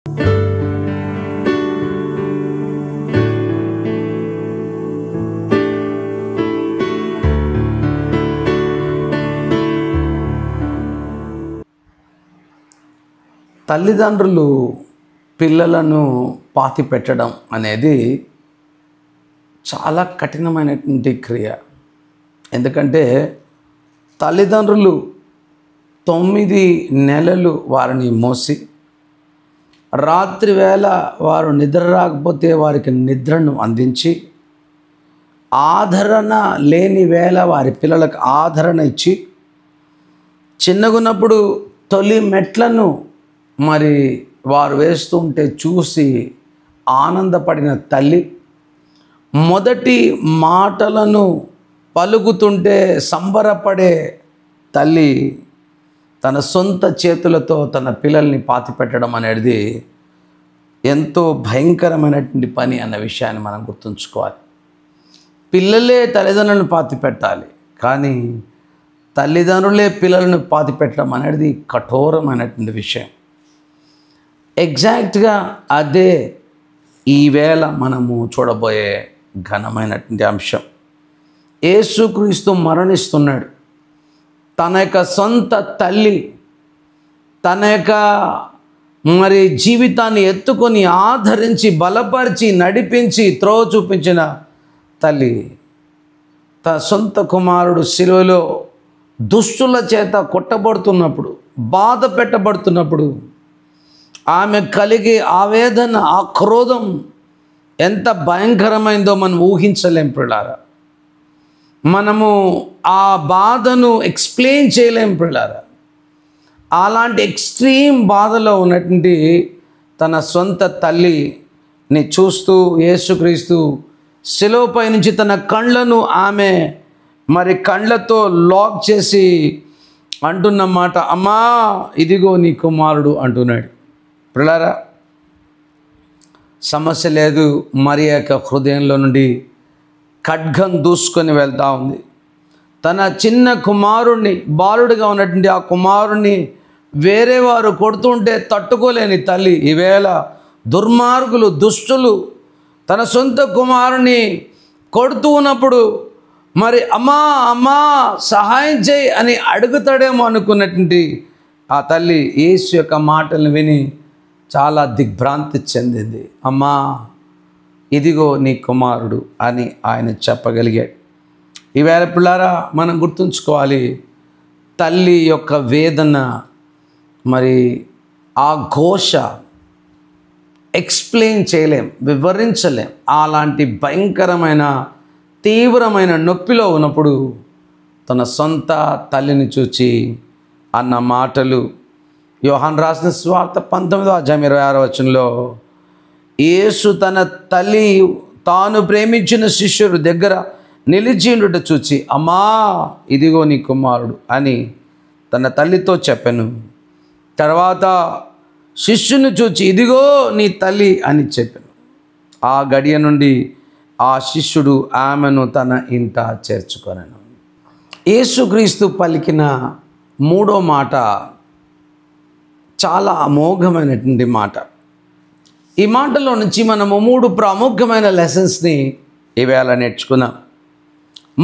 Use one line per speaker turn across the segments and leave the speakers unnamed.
తల్లిదండ్రులు పిల్లలను పాతిపెట్టడం అనేది చాలా కఠినమైనటువంటి క్రియ. ఎందుకంటే తల్లిదండ్రులు 9 నెలలు వారిని మోసి, రాత్రి వేళ వారు నిద్ర రాకపోతే వారికి నిద్రను అందించి, ఆదరణ లేని వేళ వారి పిల్లలకు ఆదరణ ఇచ్చి, చిన్నగున్నప్పుడు తొలి మెట్లను మరి వారు వేస్తుంటే చూసి ఆనందపడిన తల్లి, మొదటి మాటలను పలుకుతుంటే సంబరపడే తల్లి తన సొంత చేతులతో తన పిల్లల్ని పాతిపెట్టడం అనేది ఎంతో భయంకరమైనటువంటి పని అన్న విషయాన్ని మనం గుర్తుంచుకోవాలి. పిల్లలే తల్లిదండ్రులను పాతిపెట్టాలి, కానీ తల్లిదండ్రులే పిల్లలను పాతిపెట్టడం అనేది కఠోరమైనటువంటి విషయం. ఎగ్జాక్ట్గా అదే ఈవేళ మనము చూడబోయే ఘనమైనటువంటి అంశం. యేసుక్రీస్తు మరణిస్తున్నాడు. తన యొక్క సొంత తల్లి తన యొక్క మరి జీవితాన్ని ఎత్తుకొని ఆదరించి బలపరిచి నడిపించి త్రోవ చూపించిన తల్లి తన సొంత కుమారుడు శిలువలో దుష్టుల చేత కొట్టబడుతున్నప్పుడు, బాధ పెట్టబడుతున్నప్పుడు ఆమె కలిగే ఆవేదన, ఆ క్రోధం ఎంత భయంకరమైందో మనం ఊహించలేం పిల్లారా. మనము ఆ బాధను ఎక్స్ప్లెయిన్ చేయలేం పిల్లారా. అలాంటి ఎక్స్ట్రీమ్ బాధలో ఉన్నటువంటి తన సొంత తల్లిని చూస్తూ యేసుక్రీస్తు శిలువపై నుంచి తన కళ్ళను ఆమె మరి కళ్ళతో లాక్ చేసి అంటున్న మాట, అమ్మా ఇదిగో నీ కుమారుడు అంటున్నాడు. పిల్లారా, సమస్య లేదు. మరి యొక్క హృదయంలో నుండి ఖడ్గం దూసుకొని వెళ్తూ ఉంది. తన చిన్న కుమారుణ్ణి, బాలుడిగా ఉన్నటువంటి ఆ కుమారుణ్ణి వేరే వారు కొడుతుంటే తట్టుకోలేని తల్లి ఈవేళ దుర్మార్గులు, దుష్టులు తన సొంత కుమారుని కొడుతూ ఉన్నప్పుడు మరి అమ్మా అమ్మా సహాయం చేయి అని అడుగుతాడేమో అనుకున్నటువంటి ఆ తల్లి యేసు యొక్క మాటలను విని చాలా దిగ్భ్రాంతి చెందింది. అమ్మా ఇదిగో నీ కుమారుడు అని ఆయన చెప్పగలిగాడు. ఈవేళ పిల్లారా, మనం గుర్తుంచుకోవాలి, తల్లి యొక్క వేదన, మరి ఆ ఘోష ఎక్స్ప్లెయిన్ చేయలేం, వివరించలేం. అలాంటి భయంకరమైన తీవ్రమైన నొప్పిలో ఉన్నప్పుడు తన సొంత తల్లిని చూచి అన్న మాటలు యోహాను రాసిన సువార్త 19వ అధ్యాయం 26వ వచనంలో, యేసు తన తల్లి తాను ప్రేమించిన శిష్యుడు దగ్గర నిలిచిండుట చూచి, అమ్మా ఇదిగో నీ కుమారుడు అని తన తల్లితో చెప్పాను. తర్వాత శిష్యుని చూచి ఇదిగో నీ తల్లి అని చెప్పాను. ఆ గడియ నుండి ఆ శిష్యుడు ఆమెను తన ఇంట చేర్చుకొనెను. యేసుక్రీస్తు పలికిన మూడో మాట చాలా అమోఘమైనటువంటి మాట. ఈ మాటలో నుంచి మనము 3 ప్రాముఖ్యమైన లెసన్స్ని ఈవేళ నేర్చుకుందాం.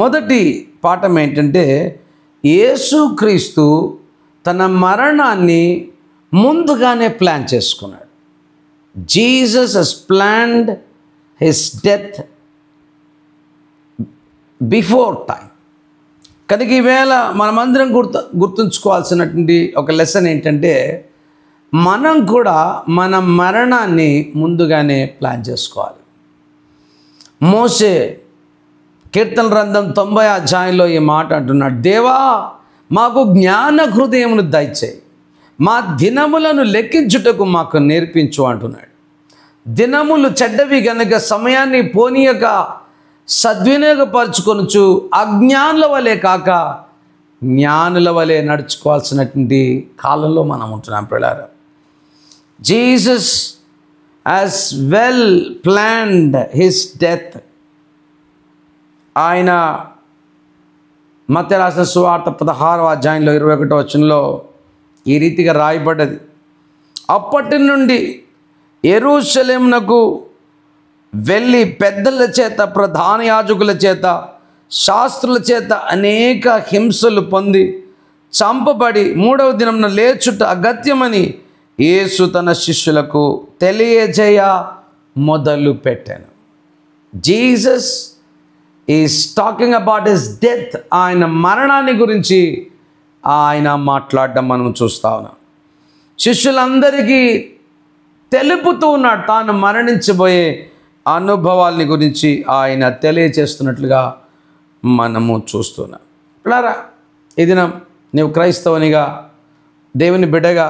మొదటి పాఠం ఏంటంటే, యేసుక్రీస్తు తన మరణాన్ని ముందుగానే ప్లాన్ చేసుకున్నాడు. Jesus has planned his death before time. కనుక ఈవేళ మనమందరం గుర్తుంచుకోవాల్సినటువంటి ఒక లెసన్ ఏంటంటే, మనం కూడా మన మరణాన్ని ముందుగానే ప్లాన్ చేసుకోవాలి. మోషే కీర్తన గ్రంథం 90వ అధ్యాయంలో ఈ మాట అంటున్నాడు, దేవా మాకు జ్ఞాన హృదయమును దయచేయి, మా దినములను లెక్కించుటకు మాకు నేర్పించు అంటున్నాడు. దినములు చెడ్డవి గనక సమయాన్ని పోనీయక సద్వినియోగపరచుకొనుచు అజ్ఞానుల వలె కాక జ్ఞానుల వలె నడుచుకోవాల్సినటువంటి కాలంలో మనం ఉంటున్నాం పిల్లారా. Jesus has well planned his death. ఆయన మత్తయి రాసిన సువార్త 16వ అధ్యాయంలో 21వ వచనంలో ఈ రీతిగా రాయబడ్డది, అప్పటి నుండి యెరూషలేమునకు వెళ్ళి పెద్దల చేత, ప్రధాన యాజకుల చేత, శాస్త్రుల చేత అనేక హింసలు పొంది చంపబడి మూడవ దినమున లేచుట అగత్యమని యేసు తన శిష్యులకు తెలియజేయ మొదలు పెట్టాను. Jesus is talking about his death. ఆయన మరణాన్ని గురించి ఆయన మాట్లాడడం మనం చూస్తా ఉన్నాం. శిష్యులందరికీ తెలుపుతూ ఉన్నాడు తాను మరణించబోయే అనుభవాల్ని గురించి ఆయన తెలియచేస్తున్నట్లుగా మనము చూస్తున్నాం. పిల్లరా, ఈ దినం నీవు క్రైస్తవునిగా, దేవుని బిడ్డగా,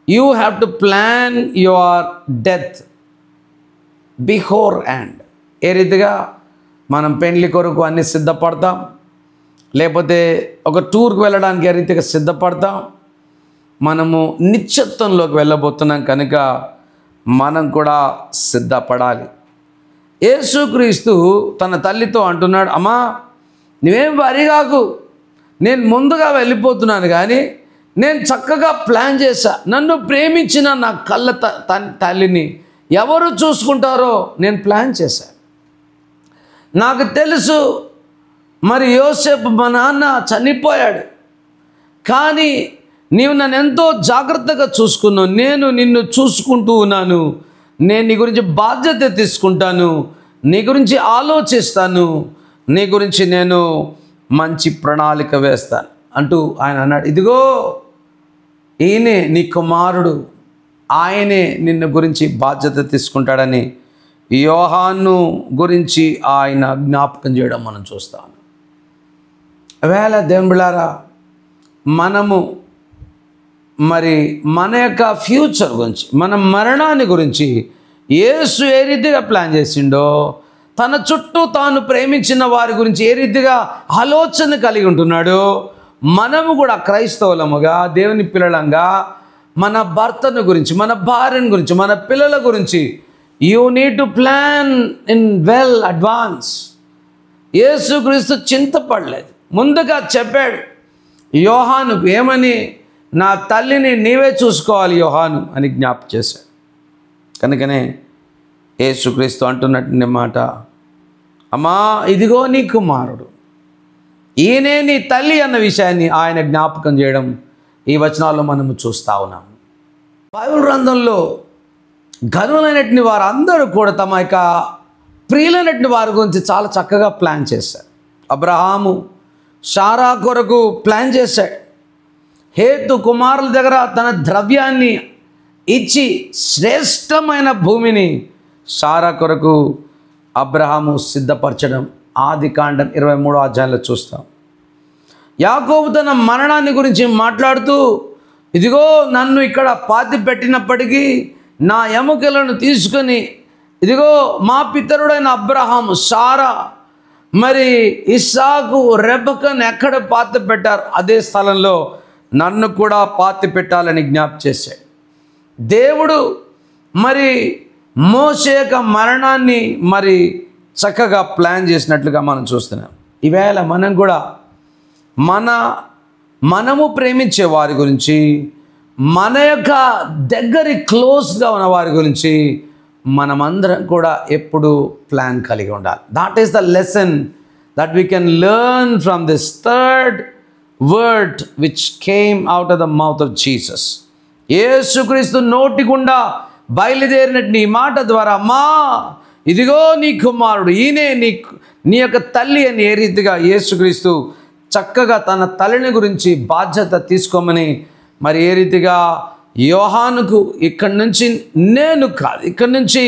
you have to plan your death beforehand. ఏ రీతిగా మనం పెండ్లి కొరకు అన్నీ సిద్ధపడతాం, లేకపోతే ఒక టూర్కి వెళ్ళడానికి ఏ రీతిగా సిద్ధపడతాం, మనము నిత్యత్వంలోకి వెళ్ళబోతున్నాం కనుక మనం కూడా సిద్ధపడాలి. యేసుక్రీస్తు తన తల్లితో అంటున్నాడు, అమ్మా నువ్వేం వరి కాకు, నేను ముందుగా వెళ్ళిపోతున్నాను, కానీ నేను చక్కగా ప్లాన్ చేశా. నన్ను ప్రేమించిన నా కళ్ళ తల్లిని ఎవరు చూసుకుంటారో నేను ప్లాన్ చేశా. నాకు తెలుసు, మరి యోసేపు మా నాన్న చనిపోయాడు, కానీ నీవు నన్ను ఎంతో జాగ్రత్తగా చూసుకున్నావు. నేను నిన్ను చూసుకుంటూ ఉన్నాను. నేను నీ గురించి బాధ్యత తీసుకుంటాను, నీ గురించి ఆలోచిస్తాను, నీ గురించి నేను మంచి ప్రణాళిక వేస్తాను అంటూ ఆయన అన్నాడు. ఇదిగో ఈయనే నీ కుమారుడు, ఆయనే నిన్ను గురించి బాధ్యత తీసుకుంటాడని యోహాను గురించి ఆయన జ్ఞాపకం చేయడం మనం చూస్తాం. వేళ దేవుళ్ళారా, మనము మరి మన యొక్క ఫ్యూచర్ గురించి, మన మరణాన్ని గురించి యేసు ఏ రీతిగా ప్లాన్ చేసిండో, తన చుట్టూ తాను ప్రేమించిన వారి గురించి ఏ రీతిగా ఆలోచన కలిగి ఉంటున్నాడో, మనము కూడా క్రైస్తవులముగా, దేవుని పిల్లలంగా మన భర్తను గురించి, మన భార్యను గురించి, మన పిల్లల గురించి you need to plan in well advance. యేసుక్రీస్తు చింతపడలేదు, ముందుగా చెప్పాడు యోహానుకు ఏమని, నా తల్లిని నీవే చూసుకోవాలి యోహాను అని జ్ఞాపకం చేశాడు. కనుకనే యేసుక్రీస్తు అంటున్నటువంటి మాట, అమ్మా ఇదిగో నీ కుమారుడు, ఈయనే నీ తల్లి అన్న విషయాన్ని ఆయన జ్ఞాపకం చేయడం ఈ వచనాల్లో మనము చూస్తూ ఉన్నాము. బైబిల్ గ్రంథంలో ఘనులైనటువంటి వారందరూ కూడా తమ యొక్క ప్రియులైనటువంటి వారి గురించి చాలా చక్కగా ప్లాన్ చేశారు. అబ్రహాము శారా కొరకు ప్లాన్ చేశాడు. హేతు కుమారుల దగ్గర తన ద్రవ్యాన్ని ఇచ్చి శ్రేష్టమైన భూమిని శారా కొరకు అబ్రహాము సిద్ధపరచడం ఆదికాండం 23వ అధ్యాయంలో చూస్తాం. యాకోబు తన మరణాన్ని గురించి మాట్లాడుతూ, ఇదిగో నన్ను ఇక్కడ పాతి పెట్టినప్పటికీ నా ఎముకలను తీసుకొని, ఇదిగో మా పితరుడైన అబ్రహాము, శారా, మరి ఇస్సాకు, రెబెక్కను ఎక్కడ పాతి పెట్టారు, అదే స్థలంలో నన్ను కూడా పాతి పెట్టాలని జ్ఞాపకం చేశాడు. దేవుడు మరి మోషే యొక్క మరణాన్ని మరి చక్కగా ప్లాన్ చేసినట్లుగా మనం చూస్తున్నాం. ఈవేళ మనం కూడా మనము ప్రేమించే వారి గురించి, మన యొక్క దగ్గరి క్లోజ్గా ఉన్న వారి గురించి మనమందరం కూడా ఎప్పుడు ప్లాన్ కలిగి ఉండాలి. That is the lesson that we can learn from this third word which came out of the mouth of Jesus. యేసుక్రీస్తు నోటి గుండా బయలుదేరినట్టు ఈ మాట ద్వారా, అమ్మా ఇదిగో నీ కుమారుడు, ఈయనే నీ యొక్క తల్లి అని ఏ రీతిగా యేసుక్రీస్తు చక్కగా తన తల్లిని గురించి బాధ్యత తీసుకోమని మరి ఏ రీతిగా యోహానుకు, ఇక్కడి నుంచి నేను కాదు, ఇక్కడి నుంచి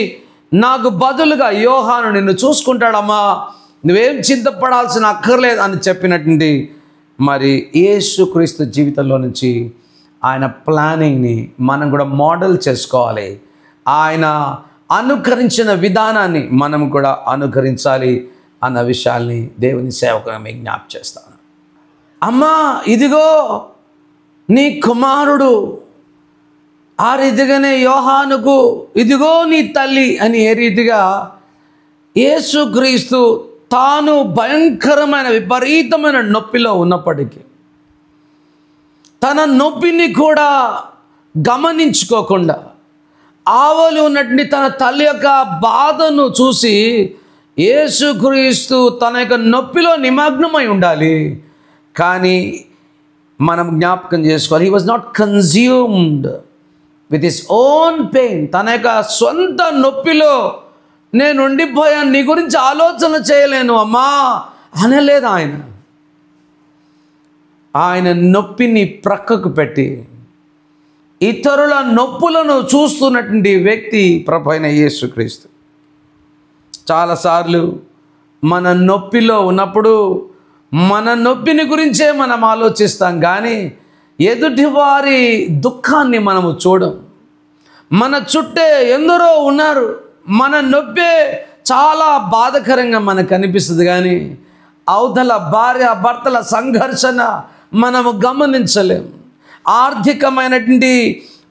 నాకు బదులుగా యోహాను నిన్ను చూసుకుంటాడమ్మా, నువ్వేం చింతపడాల్సిన అక్కర్లేదు అని చెప్పినటువంటి మరి యేసుక్రీస్తు జీవితంలో నుంచి ఆయన ప్లానింగ్ని మనం కూడా మోడల్ చేసుకోవాలి. ఆయన అనుకరించిన విధానాన్ని మనం కూడా అనుకరించాలి అన్న విషయాల్ని దేవుని సేవకుగా మీకు జ్ఞాపకం చేస్తాను. అమ్మా ఇదిగో నీ కుమారుడు, ఆ రీతిగానే యోహానుకు ఇదిగో నీ తల్లి అని ఏ రీతిగా యేసుక్రీస్తు తాను భయంకరమైన విపరీతమైన నొప్పిలో ఉన్నప్పటికీ తన నొప్పిని కూడా గమనించుకోకుండా ఆవలి ఉన్నటువంటి తన తల్లి యొక్క బాధను చూసి యేసుక్రీస్తు తన యొక్క నొప్పిలో నిమగ్నమై ఉండాలి. కానీ మనం జ్ఞాపకం చేసుకోవాలి, he was not consumed with his own pain. తన యొక్క సొంత నొప్పిలో నేను ఉండిపోయాను, నీ గురించి ఆలోచన చేయలేను అమ్మా అనలేదు ఆయన. ఆయన నొప్పిని ప్రక్కకు పెట్టి ఇతరుల నొప్పులను చూస్తున్నటువంటి వ్యక్తి ప్రభువైన యేసుక్రీస్తు. చాలాసార్లు మన నొప్పిలో ఉన్నప్పుడు మన నొప్పిని గురించే మనం ఆలోచిస్తాం, కానీ ఎదుటివారి దుఃఖాన్ని మనము చూడం. మన చుట్టే ఎందరో ఉన్నారు, మన నొప్పే చాలా బాధకరంగా మనకు అనిపిస్తుంది, కానీ అవతల భార్య భర్తల సంఘర్షణ మనము గమనించలేం. ఆర్థికమైనటువంటి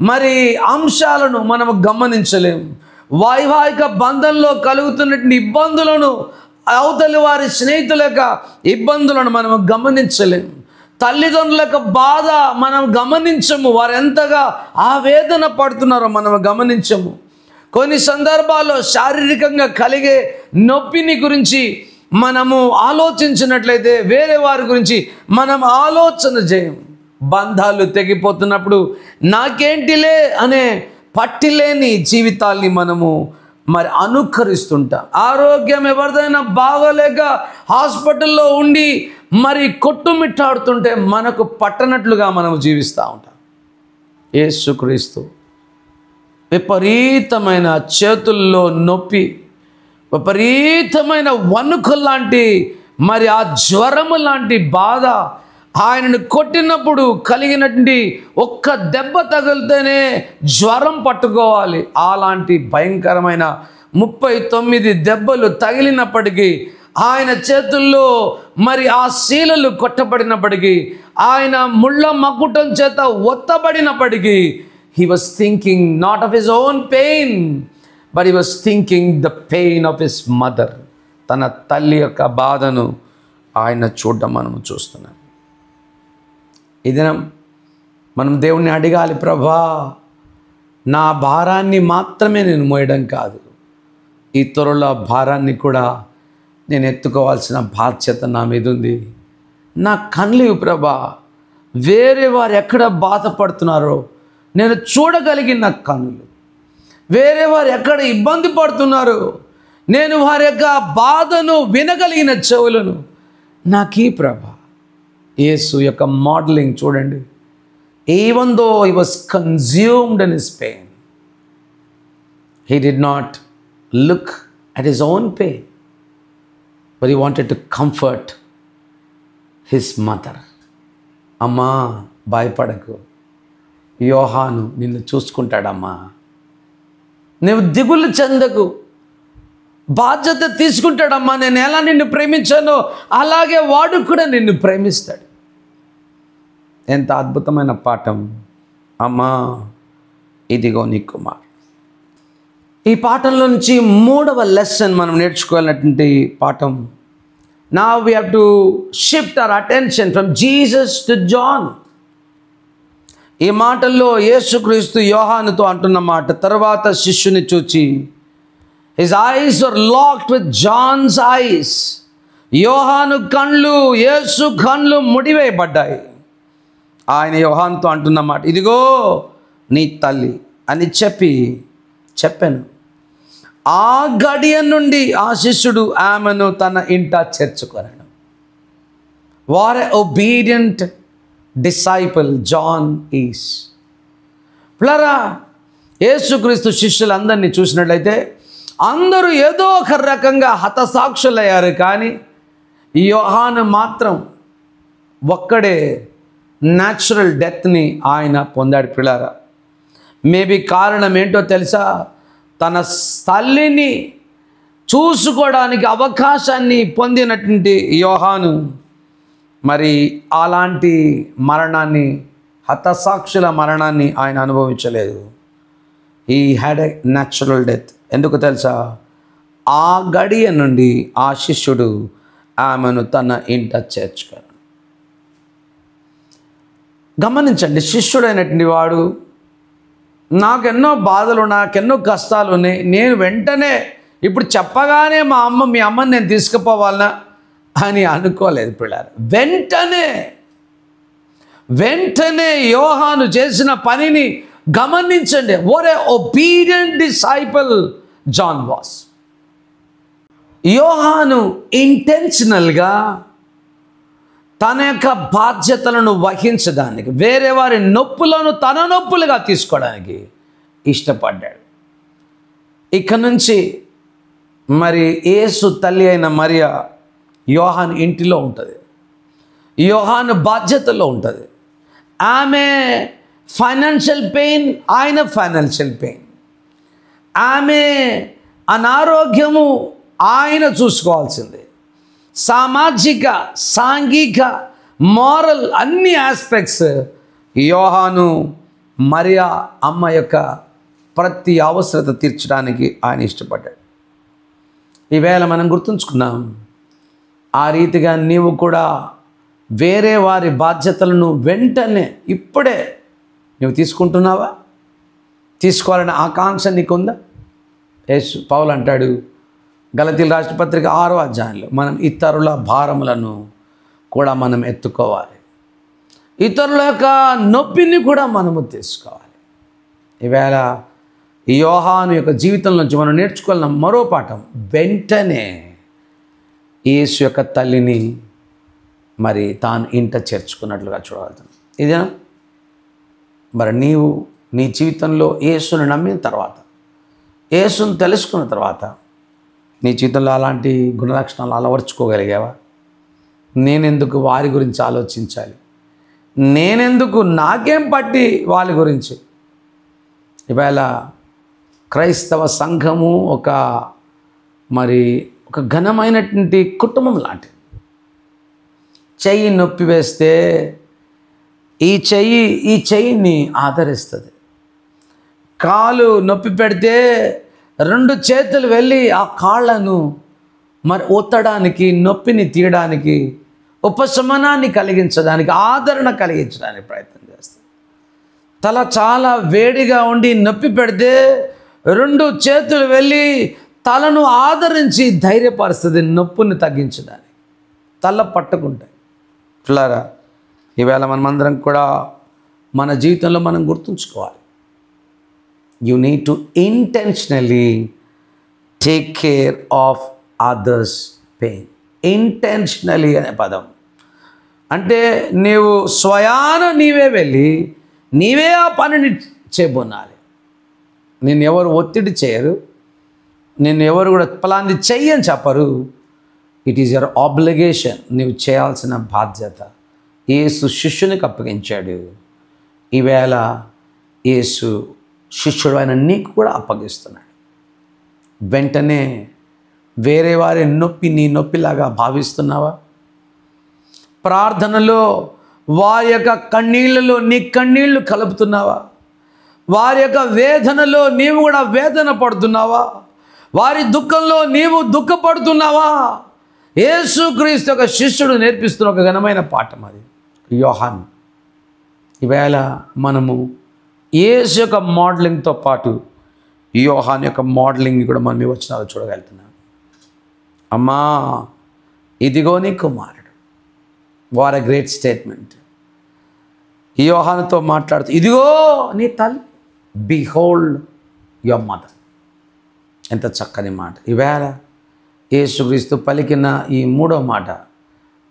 మరి అంశాలను మనము గమనించలేం. వైవాహిక బంధంలో కలుగుతున్నటువంటి ఇబ్బందులను, అవతలి వారి స్నేహితుల యొక్క ఇబ్బందులను మనము గమనించలేం. తల్లిదండ్రుల యొక్క బాధ మనం గమనించము, వారు ఎంతగా ఆవేదన పడుతున్నారో మనం గమనించము. కొన్ని సందర్భాల్లో శారీరకంగా కలిగే నొప్పిని గురించి మనము ఆలోచించినట్లయితే వేరే వారి గురించి మనం ఆలోచన చేయం. బంధాలు తెగిపోతున్నప్పుడు నాకేంటిలే అనే పట్టిలేని జీవితాల్ని మనము మరి అనుకరిస్తుంటాం. ఆరోగ్యం ఎవరిదైనా బాగోలేక హాస్పిటల్లో ఉండి మరి కొట్టుమిట్టాడుతుంటే మనకు పట్టనట్లుగా మనము జీవిస్తూ ఉంటాం. యేసుక్రీస్తు విపరీతమైన చేతుల్లో నొప్పి, విపరీతమైన వణుకు లాంటి మరి ఆ జ్వరము లాంటి బాధ ఆయనను కొట్టినప్పుడు కలిగినటువంటి ఒక్క దెబ్బ తగిలితేనే జ్వరం పట్టుకోవాలి. అలాంటి భయంకరమైన 39 దెబ్బలు తగిలినప్పటికీ, ఆయన చేతుల్లో మరి ఆ శీలలు కొట్టబడినప్పటికీ, ఆయన ముళ్ళ మకుటం చేత ఒత్తబడినప్పటికీ, he was thinking not of his own pain, but he was thinking the pain of his mother. తన తల్లి యొక్క బాధను ఆయన చూడడం మనము చూస్తున్నాం. ఈ దినం మనం దేవుణ్ణి అడగాలి, ప్రభా నా భారాన్ని మాత్రమే నేను మోయడం కాదు, ఇతరుల భారాన్ని కూడా నేను ఎత్తుకోవాల్సిన బాధ్యత నా మీద ఉంది. నా కళ్ళు ప్రభా, వేరే వారు ఎక్కడ బాధపడుతున్నారో నేను చూడగలిగిన కన్నులు, వేరే వారు ఎక్కడ ఇబ్బంది పడుతున్నారో నేను వారి యొక్క బాధను వినగలిగిన చెవులను నాకీ ప్రభా. యేసు యొక్క మోడలింగ్ చూడండి. Even though he was consumed in his pain, he did not look at his own pain, but he wanted to comfort his mother. అమ్మా భయపడకు, యోహాను నిన్ను చూసుకుంటాడమ్మా, నువ్వు దిగులు చెందకు, బాధ్యత తీసుకుంటాడమ్మా. నేను ఎలా నిన్ను ప్రేమించానో అలాగే వాడు కూడా నిన్ను ప్రేమిస్తాడు. ఎంత అద్భుతమైన పాఠం. అమ్మా ఇదిగో నీ కుమార్. ఈ పాఠంలో నుంచి 3వ లెసన్ మనం నేర్చుకోవాలన్నటువంటి పాఠం. Now we have to shift our attention from Jesus to John. ఈ మాటల్లో యేసుక్రీస్తు యోహానుతో అంటున్న మాట, తర్వాత శిష్యుని చూచి his eyes were locked with John's eyes. యోహాను కళ్ళు, యేసు కళ్ళు ముడివేయబడ్డాయి. ఆయన యోహానుతో అంటున్న మాట, ఇదిగో నీ తల్లి అని చెప్పాను. ఆ గడియ నుండి ఆ శిష్యుడు ఆమెను తన ఇంట చేర్చుకొనెను. What a obedient disciple John is. ప్లరా యేసుక్రీస్తు శిష్యులందరినీ చూసినట్లయితే అందరూ ఏదో ఒక రకంగా హతసాక్షులయ్యారు, కానీ యోహాను మాత్రం ఒక్కడే న్యాచురల్ డెత్ని ఆయన పొందాడు. పిల్లరా, మేబీ కారణం ఏంటో తెలుసా? తన తల్లిని చూసుకోవడానికి అవకాశాన్ని పొందినటువంటి యోహాను మరి అలాంటి మరణాన్ని, హతసాక్షుల మరణాన్ని ఆయన అనుభవించలేదు. He had a natural death. ఎందుకు తెలుసా? ఆ గడియ నుండి ఆ శిష్యుడు ఆమెను తన ఇంట చేర్చుకున్నాడు. గమనించండి, శిష్యుడైనటువంటి వాడు నాకెన్నో బాధలు, నాకెన్నో కష్టాలు ఉన్నాయి, నేను వెంటనే ఇప్పుడు చెప్పగానే మీ అమ్మని నేను తీసుకుపోవాలనా అని అనుకోలేదు పిల్లలు. వెంటనే యోహాను చేసిన పనిని గమనించండి. What a obedient disciple John was. యోహాను ఇంటెన్షనల్గా తన యొక్క బాధ్యతలను వహించడానికి, వేరే వారి నొప్పులను తన నొప్పులుగా తీసుకోవడానికి ఇష్టపడ్డాడు. ఇక నుంచి మరి యేసు తల్లి అయిన మరియా యోహాను ఇంటిలో ఉంటుంది, యోహాను బాధ్యతలో ఉంటుంది. ఆమె ఫైనాన్షియల్ పెయిన్, ఆయన ఫైనాన్షియల్ పెయిన్, ఆమె అనారోగ్యము ఆయన చూసుకోవాల్సిందే. సామాజిక, సాంఘిక, మోరల్ అన్ని ఆస్పెక్ట్స్ యోహాను మరియా అమ్మ యొక్క ప్రతి అవసరత తీర్చడానికి ఆయన ఇష్టపడ్డాడు. ఈవేళ మనం గుర్తుంచుకున్నాం, ఆ రీతిగా నీవు కూడా వేరే వారి బాధ్యతలను వెంటనే ఇప్పుడే నువ్వు తీసుకుంటున్నావా? తీసుకోవాలనే ఆకాంక్ష నీకుందా? పౌలు అంటాడు గలతీయుల రాసిన పత్రిక 6వ అధ్యాయంలో, మనం ఇతరుల భారములను కూడా మనం ఎత్తుకోవాలి, ఇతరుల యొక్క నొప్పిని కూడా మనము తీసుకోవాలి. ఈవేళ యోహాను యొక్క జీవితం నుంచి మనం నేర్చుకోవాలన్న మరో పాఠం, వెంటనే యేసు యొక్క తల్లిని మరి తాను ఇంట చేర్చుకున్నట్లుగా చూడగలుగుతాం. ఇదేనా మరి నీవు నీ జీవితంలో యేసుని నమ్మిన తర్వాత, యేసుని తెలుసుకున్న తర్వాత నీ జీవితంలో అలాంటి గుణలక్షణాలు అలవర్చుకోగలిగావా? నేనెందుకు వారి గురించి ఆలోచించాలి, నేనెందుకు, నాకేం పట్టి వాళ్ళ గురించి? ఇవాళ క్రైస్తవ సంఘము ఒక ఘనమైనటువంటి కుటుంబం లాంటిది. చెయ్యి నొప్పి వేస్తే ఈ చెయ్యిని ఆదరిస్తుంది. కాలు నొప్పి పెడితే 2 చేతులు వెళ్ళి ఆ కాళ్ళను మరి ఒత్తడానికి, నొప్పిని తీయడానికి, ఉపశమనాన్ని కలిగించడానికి, ఆదరణ కలిగించడానికి ప్రయత్నం చేస్తుంది. తల చాలా వేడిగా ఉండి నొప్పి పెడితే 2 చేతులు వెళ్ళి తలను ఆదరించి ధైర్యపరుస్తుంది, నొప్పిని తగ్గించడానికి. తల పట్టుకుంటాయి. పిల్లారా, ఈవేళ మనమందరం కూడా మన జీవితంలో మనం గుర్తుంచుకోవాలి, you need to intentionally take care of others' pain. Intentionally అనే పదం అంటే నీవు స్వయాన నీవే వెళ్ళి నీవే ఆ పనిని చేయబోనాలి. నేను ఎవరు ఒత్తిడి చేయరు, నేను ఎవరు కూడా పలాంది చెయ్యని చెప్పరు. ఇట్ ఈజ్ యువర్ ఆబ్లిగేషన్, నీవు చేయాల్సిన బాధ్యత. యేసు శిష్యునికి అప్పగించాడు, ఈవేళ యేసు శిష్యుడు ఆయన నీకు కూడా అప్పగిస్తున్నాడు. వెంటనే వేరే వారి నొప్పి నీ నొప్పిలాగా భావిస్తున్నావా? ప్రార్థనలో వారి యొక్క కన్నీళ్ళలో నీ కన్నీళ్లు కలుపుతున్నావా? వారి యొక్క వేదనలో నీవు కూడా వేదన పడుతున్నావా? వారి దుఃఖంలో నీవు దుఃఖపడుతున్నావా? యేసుక్రీస్తు యొక్క శిష్యుడు నేర్పిస్తున్న ఒక ఘనమైన పాఠం అది యోహాను. ఈవేళ మనము యేసు యొక్క మోడలింగ్తో పాటు యోహాను యొక్క మోడలింగ్ కూడా మనం ఈ వచనాలు చూడగలుగుతున్నాం. అమ్మా, ఇదిగో నీ కుమారుడు. What a great statement. యోహానుతో మాట్లాడుతూ ఇదిగో నీ తల్లి, బిహోల్డ్ యువర్ మదర్. ఎంత చక్కని మాట. ఈవేళ యేసుక్రీస్తు పలికిన ఈ 3వ మాట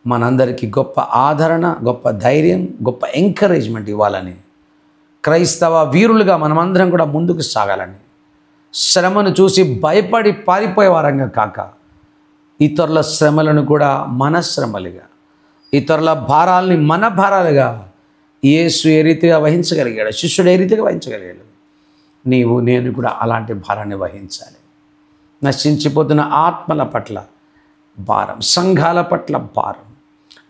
మనందరికీ గొప్ప ఆదరణ, గొప్ప ధైర్యం, గొప్ప ఎంకరేజ్మెంట్ ఇవ్వాలని, క్రైస్తవ వీరులుగా మనమందరం కూడా ముందుకు సాగాలని, శ్రమను చూసి భయపడి పారిపోయే వారంగా కాక ఇతరుల శ్రమలను కూడా మన శ్రమలుగా, ఇతరుల భారాల్ని మన భారాలుగా యేసు ఏ రీతిగా వహించగలిగాడు, శిష్యుడు ఏ రీతిగా వహించగలిగాడు, నీవు నేను కూడా అలాంటి భారాన్ని వహించాలి. నశించిపోతున్న ఆత్మల పట్ల భారం, సంఘాల పట్ల భారం,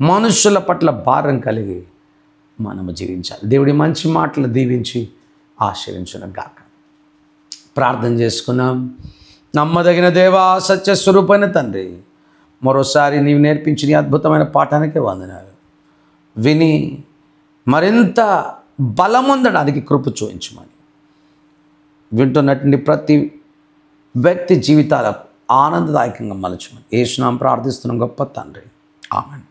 మనుషుల పట్ల భారం కలిగి మనము జీవించాలి. దేవుడి మంచి మాటలు దీవించి ఆశీర్వించును గాక. ప్రార్థన చేసుకున్నాం. నమ్మదగిన దేవా, సత్యస్వరూపమైన తండ్రి, మరోసారి నీవు నేర్పించిన ఈ అద్భుతమైన పాఠానికి వందనాలు. విని మరింత బలమొందడానికి కృప చూపించమని వింటున్నటువంటి ప్రతి వ్యక్తి జీవితాలకు ఆనందదాయకంగా మలచమని యేసు నామమున ప్రార్థిస్తున్నాం గొప్ప తండ్రి. ఆమేన్.